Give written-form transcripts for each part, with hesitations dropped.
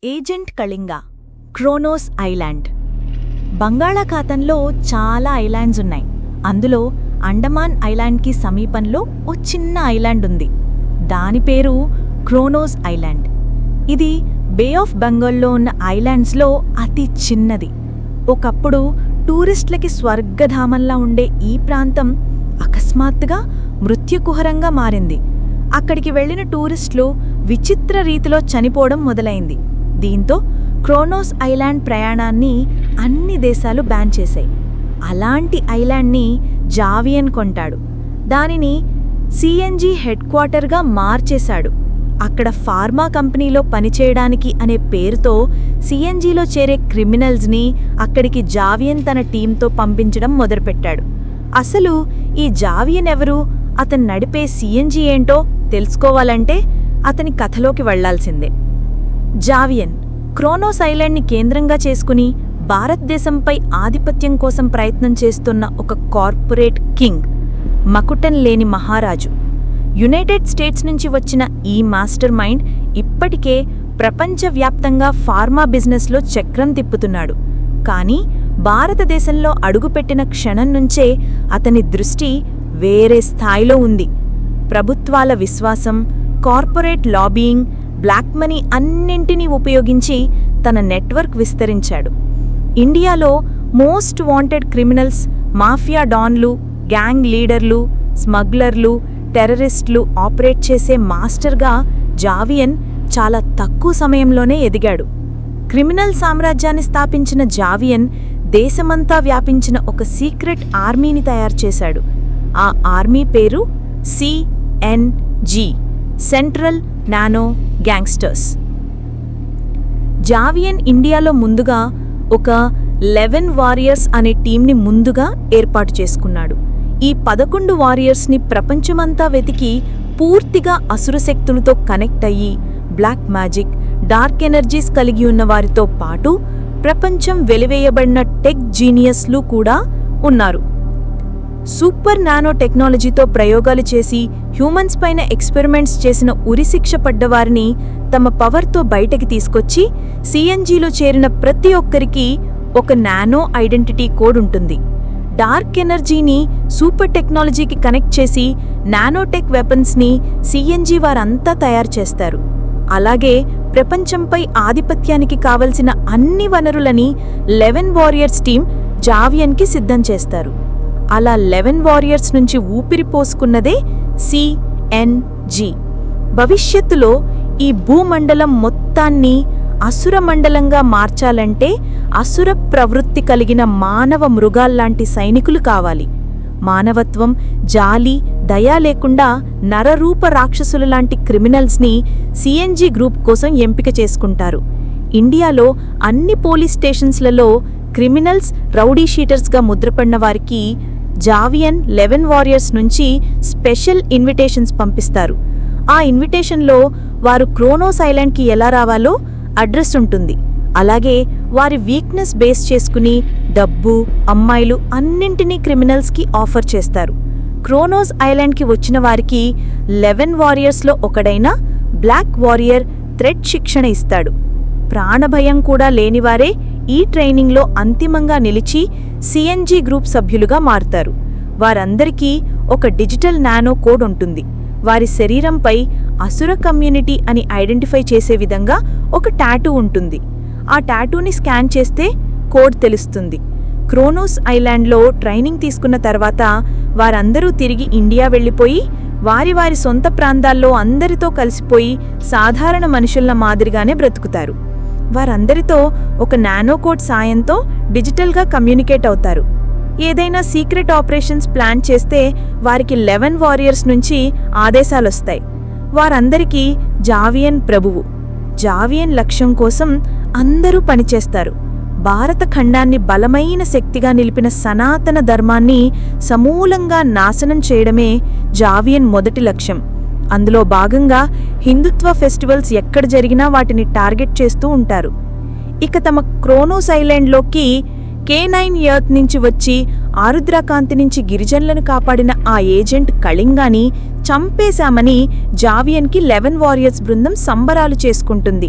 Agent Kalinga, Kronos island. బంగాళాఖాతంలో చాలా islands ఉన్నాయి. అందులో అండమాన్ ఐలాండ్కి సమీపంలో ఓ చిన్న ఐలాండ్ ఉంది. దాని పేరు క్రోనోస్ ఐలాండ్. ఇది బే ఆఫ్ బెంగాల్లో ఉన్న ఐలాండ్స్లో అతి చిన్నది. ఒకప్పుడు టూరిస్టులకి స్వర్గధామంలా ఉండే ఈ ప్రాంతం అకస్మాత్తుగా మృత్యుకుహరంగా మారింది. అక్కడికి వెళ్లిన టూరిస్టులు విచిత్ర రీతిలో చనిపోవడం మొదలైంది. దీంతో క్రోనోస్ ఐలాండ్ ప్రయాణాన్ని అన్ని దేశాలు బ్యాన్ చేశాయి. అలాంటి ఐలాండ్ని జావియన్ కొంటాడు. దానిని సిఎన్జి హెడ్ క్వార్టర్గా మార్చేశాడు. అక్కడ ఫార్మా కంపెనీలో పనిచేయడానికి అనే పేరుతో సిఎన్జిలో చేరే క్రిమినల్స్ని అక్కడికి జావియన్ తన టీంతో పంపించడం మొదలుపెట్టాడు. అసలు ఈ జావియన్ ఎవరు, అతను నడిపే సిఎన్జి ఏంటో తెలుసుకోవాలంటే అతని కథలోకి వెళ్లాల్సిందే. జావియన్ క్రోనోస్ ఐలాండ్ని కేంద్రంగా చేసుకుని భారతదేశంపై ఆధిపత్యం కోసం ప్రయత్నం చేస్తున్న ఒక కార్పొరేట్ కింగ్, మకుటం లేని మహారాజు. యునైటెడ్ స్టేట్స్ నుంచి వచ్చిన ఈ మాస్టర్ మైండ్ ఇప్పటికే ప్రపంచవ్యాప్తంగా ఫార్మా బిజినెస్లో చక్రం తిప్పుతున్నాడు. కానీ భారతదేశంలో అడుగుపెట్టిన క్షణం నుంచే అతని దృష్టి వేరే స్థాయిలో ఉంది. ప్రభుత్వాల విశ్వాసం, కార్పొరేట్ లాబీయింగ్, బ్లాక్ మనీ అన్నింటినీ ఉపయోగించి తన నెట్వర్క్ విస్తరించాడు. ఇండియాలో మోస్ట్ వాంటెడ్ క్రిమినల్స్, మాఫియా డాన్లు, గ్యాంగ్ లీడర్లు, స్మగ్లర్లు, టెర్రరిస్టులు ఆపరేట్ చేసే మాస్టర్గా జావియన్ చాలా తక్కువ సమయంలోనే ఎదిగాడు. క్రిమినల్ సామ్రాజ్యాన్ని స్థాపించిన జావియన్ దేశమంతా వ్యాపించిన ఒక సీక్రెట్ ఆర్మీని తయారుచేశాడు. ఆ ఆర్మీ పేరు సిఎన్జి, సెంట్రల్ నానో గ్యాంగ్స్టర్స్. జావియన్ ఇండియాలో ముందుగా ఒక 11 వారియర్స్ అనే టీంని ముందుగా ఏర్పాటు చేసుకున్నాడు. ఈ 11 వారియర్స్ని ప్రపంచమంతా వెతికి పూర్తిగా అసురశక్తులతో కనెక్ట్ అయ్యి బ్లాక్ మ్యాజిక్, డార్క్ ఎనర్జీస్ కలిగి ఉన్న వారితో పాటు ప్రపంచం వెలివేయబడిన టెక్ జీనియస్లు కూడా ఉన్నారు. సూపర్ నానో టెక్నాలజీతో ప్రయోగాలు చేసి హ్యూమన్స్ పైన ఎక్స్పెరిమెంట్స్ చేసిన ఉరిశిక్ష పడ్డవారిని తమ పవర్తో బయటకి తీసుకొచ్చి సిఎన్జిలో చేరిన ప్రతి ఒక్కరికి ఒక నానో ఐడెంటిటీ కోడ్ ఉంటుంది. డార్క్ ఎనర్జీని సూపర్ టెక్నాలజీకి కనెక్ట్ చేసి నానోటెక్ వెపన్స్ని సిఎన్జి వారంతా తయారు చేస్తారు. అలాగే ప్రపంచంపై ఆధిపత్యానికి కావలసిన అన్ని వనరులని 11 వారియర్స్ టీం జావియన్కి సిద్ధం చేస్తారు. అలా 11 వారియర్స్ నుంచి ఊపిరి పోసుకున్నదే సిఎన్జి. భవిష్యత్తులో ఈ భూమండలం మొత్తాన్ని అసుర మండలంగా మార్చాలంటే అసుర ప్రవృత్తి కలిగిన మానవ మృగాల్లాంటి సైనికులు కావాలి. మానవత్వం, జాలి, దయ లేకుండా నరరూప రాక్షసుల లాంటి క్రిమినల్స్ని సిఎన్జి గ్రూప్ కోసం ఎంపిక చేసుకుంటారు. ఇండియాలో అన్ని పోలీస్ స్టేషన్స్లలో క్రిమినల్స్, రౌడీ షీటర్స్గా ముద్రపడిన వారికి జావియన్ 11 వారియర్స్ నుంచి స్పెషల్ ఇన్విటేషన్స్ పంపిస్తారు. ఆ ఇన్విటేషన్లో వారు క్రోనోస్ ఐలాండ్కి ఎలా రావాలో అడ్రస్ ఉంటుంది. అలాగే వారి వీక్నెస్ బేస్ చేసుకుని డబ్బు, అమ్మాయిలు అన్నింటినీ క్రిమినల్స్కి ఆఫర్ చేస్తారు. క్రోనోస్ ఐలాండ్కి వచ్చిన వారికి 11 వారియర్స్లో ఒకడైన బ్లాక్ వారియర్ థ్రెడ్ శిక్షణ ఇస్తాడు. ప్రాణభయం కూడా లేనివారే ఈ ట్రైనింగ్లో అంతిమంగా నిలిచి సిఎన్జి గ్రూప్ సభ్యులుగా మారుతారు. వారందరికీ ఒక డిజిటల్ నానో కోడ్ ఉంటుంది. వారి శరీరంపై అసుర కమ్యూనిటీ అని ఐడెంటిఫై చేసే విధంగా ఒక టాటూ ఉంటుంది. ఆ టాటూని స్కాన్ చేస్తే కోడ్ తెలుస్తుంది. క్రోనోస్ ఐలాండ్లో ట్రైనింగ్ తీసుకున్న తర్వాత వారందరూ తిరిగి ఇండియా వెళ్ళిపోయి వారి వారి సొంత ప్రాంతాల్లో అందరితో కలిసిపోయి సాధారణ మనుషుల మాదిరిగానే బ్రతుకుతారు. వారందరితో ఒక నానో కోడ్ సాయంతో డిజిటల్గా కమ్యూనికేట్ అవుతారు. ఏదైనా సీక్రెట్ ఆపరేషన్స్ ప్లాన్ చేస్తే వారికి 11 వారియర్స్ నుంచి ఆదేశాలొస్తాయి. వారందరికీ జావియన్ ప్రభువు. జావియన్ లక్ష్యం కోసం అందరూ పనిచేస్తారు. భారత ఖండాన్ని బలమైన శక్తిగా నిలిపిన సనాతన ధర్మాన్ని సమూలంగా నాశనం చేయడమే జావియన్ మొదటి లక్ష్యం. అందులో భాగంగా హిందుత్వ ఫెస్టివల్స్ ఎక్కడ జరిగినా వాటిని టార్గెట్ చేస్తూ ఉంటారు. ఇక తమ క్రోనోస్ ఐలాండ్లోకి K9 ఎర్త్ నుంచి వచ్చి ఆరుద్రకాంతి నుంచి గిరిజనులను కాపాడిన ఆ ఏజెంట్ కళింగాని చంపేశామని జావియన్కి 11 వారియర్స్ బృందం సంబరాలు చేసుకుంటుంది.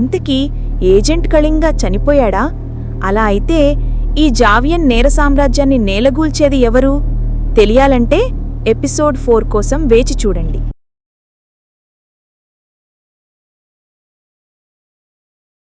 ఇంతకీ ఏజెంట్ కళింగ చనిపోయాడా? అలా అయితే ఈ జావియన్ నేర సామ్రాజ్యాన్ని నేలగూల్చేది ఎవరు? తెలియాలంటే ఎపిసోడ్ 4 కోసం వేచి చూడండి.